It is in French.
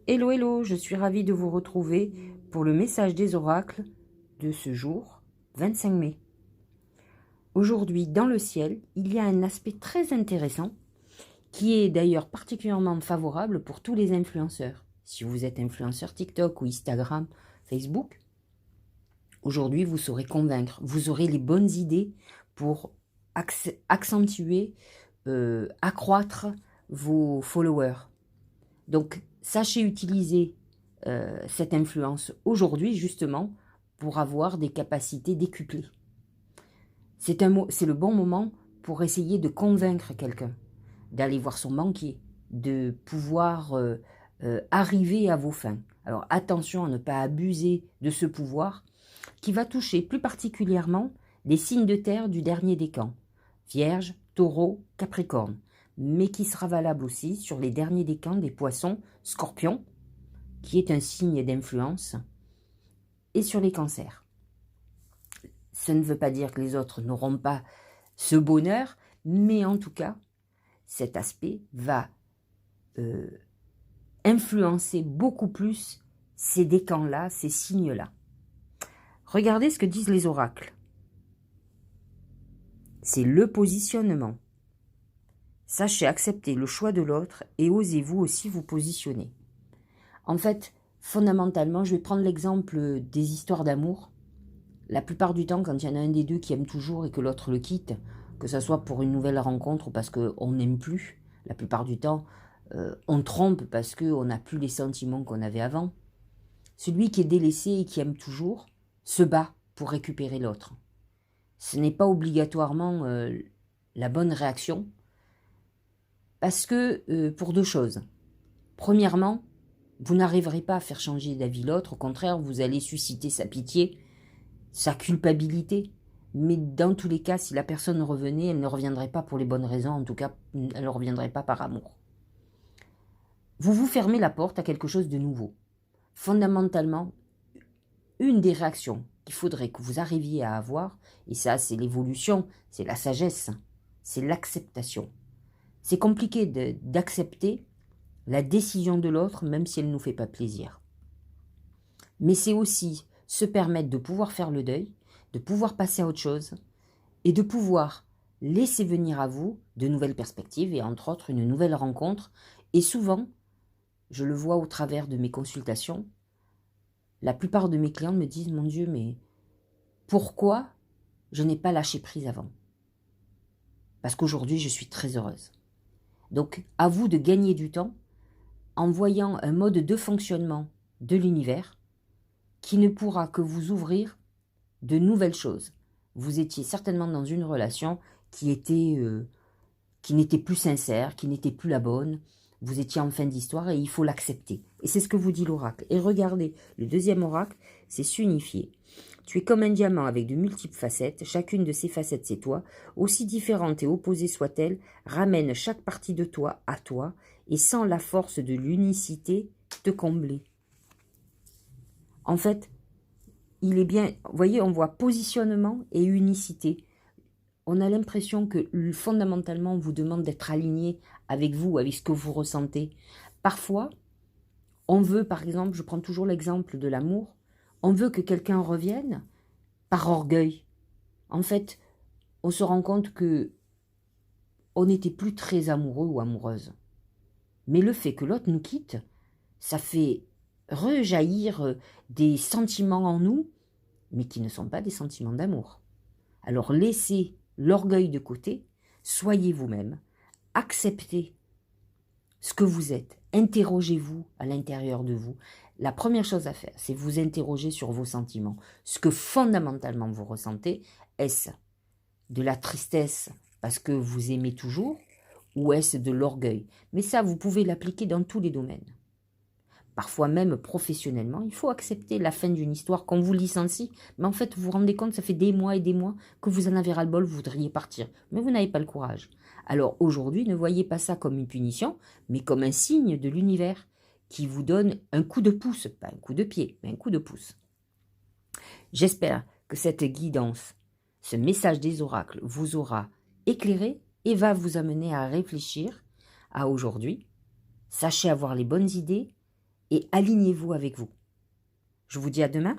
Hello, hello, je suis ravie de vous retrouver pour le message des oracles de ce jour, 25 mai. Aujourd'hui, dans le ciel, il y a un aspect très intéressant qui est d'ailleurs particulièrement favorable pour tous les influenceurs. Si vous êtes influenceur TikTok ou Instagram, Facebook, aujourd'hui vous saurez convaincre, vous aurez les bonnes idées pour accentuer, accroître vos followers. Donc, sachez utiliser cette influence aujourd'hui, justement, pour avoir des capacités décuplées. C'est le bon moment pour essayer de convaincre quelqu'un, d'aller voir son banquier, de pouvoir arriver à vos fins. Alors, attention à ne pas abuser de ce pouvoir qui va toucher plus particulièrement les signes de terre du dernier décan, Vierge, Taureau, Capricorne, mais qui sera valable aussi sur les derniers décans des Poissons, Scorpions, qui est un signe d'influence, et sur les Cancers. Ça ne veut pas dire que les autres n'auront pas ce bonheur, mais en tout cas, cet aspect va influencer beaucoup plus ces décans-là, ces signes-là. Regardez ce que disent les oracles. C'est le positionnement. Sachez accepter le choix de l'autre et osez-vous aussi vous positionner. En fait, fondamentalement, je vais prendre l'exemple des histoires d'amour. La plupart du temps, quand il y en a un des deux qui aime toujours et que l'autre le quitte, que ce soit pour une nouvelle rencontre ou parce qu'on n'aime plus, la plupart du temps, on trompe parce qu'on n'a plus les sentiments qu'on avait avant. Celui qui est délaissé et qui aime toujours se bat pour récupérer l'autre. Ce n'est pas obligatoirement la bonne réaction, parce que pour deux choses. Premièrement, vous n'arriverez pas à faire changer d'avis l'autre, au contraire, vous allez susciter sa pitié, sa culpabilité. Mais dans tous les cas, si la personne revenait, elle ne reviendrait pas pour les bonnes raisons, en tout cas, elle ne reviendrait pas par amour. Vous vous fermez la porte à quelque chose de nouveau. Fondamentalement, une des réactions qu'il faudrait que vous arriviez à avoir, et ça c'est l'évolution, c'est la sagesse, c'est l'acceptation. C'est compliqué d'accepter la décision de l'autre, même si elle ne nous fait pas plaisir. Mais c'est aussi se permettre de pouvoir faire le deuil, de pouvoir passer à autre chose, et de pouvoir laisser venir à vous de nouvelles perspectives, et entre autres une nouvelle rencontre. Et souvent, je le vois au travers de mes consultations, la plupart de mes clients me disent « Mon Dieu, mais pourquoi je n'ai pas lâché prise avant ?» Parce qu'aujourd'hui, je suis très heureuse. Donc, à vous de gagner du temps en voyant un mode de fonctionnement de l'univers qui ne pourra que vous ouvrir de nouvelles choses. Vous étiez certainement dans une relation qui n'était plus sincère, qui n'était plus la bonne. Vous étiez en fin d'histoire et il faut l'accepter. Et c'est ce que vous dit l'oracle. Et regardez, le deuxième oracle, c'est s'unifier. Tu es comme un diamant avec de multiples facettes. Chacune de ces facettes, c'est toi. Aussi différentes et opposées soient-elles, ramène chaque partie de toi à toi et sans la force de l'unicité te combler. En fait, il est bien, vous voyez, on voit positionnement et unicité. On a l'impression que fondamentalement, on vous demande d'être aligné avec vous, avec ce que vous ressentez. Parfois, on veut, par exemple, je prends toujours l'exemple de l'amour, on veut que quelqu'un revienne par orgueil. En fait, on se rend compte que on n'était plus très amoureux ou amoureuse. Mais le fait que l'autre nous quitte, ça fait rejaillir des sentiments en nous, mais qui ne sont pas des sentiments d'amour. Alors laissez l'orgueil de côté, soyez vous-même, acceptez ce que vous êtes, interrogez-vous à l'intérieur de vous. La première chose à faire, c'est vous interroger sur vos sentiments. Ce que fondamentalement vous ressentez, est-ce de la tristesse parce que vous aimez toujours, ou est-ce de l'orgueil? Mais ça, vous pouvez l'appliquer dans tous les domaines. Parfois même professionnellement, il faut accepter la fin d'une histoire, qu'on vous licencie. Mais en fait, vous vous rendez compte, ça fait des mois et des mois que vous en avez ras-le-bol, vous voudriez partir. Mais vous n'avez pas le courage. Alors aujourd'hui, ne voyez pas ça comme une punition, mais comme un signe de l'univers qui vous donne un coup de pouce, pas un coup de pied, mais un coup de pouce. J'espère que cette guidance, ce message des oracles vous aura éclairé et va vous amener à réfléchir à aujourd'hui. Sachez avoir les bonnes idées et alignez-vous avec vous. Je vous dis à demain.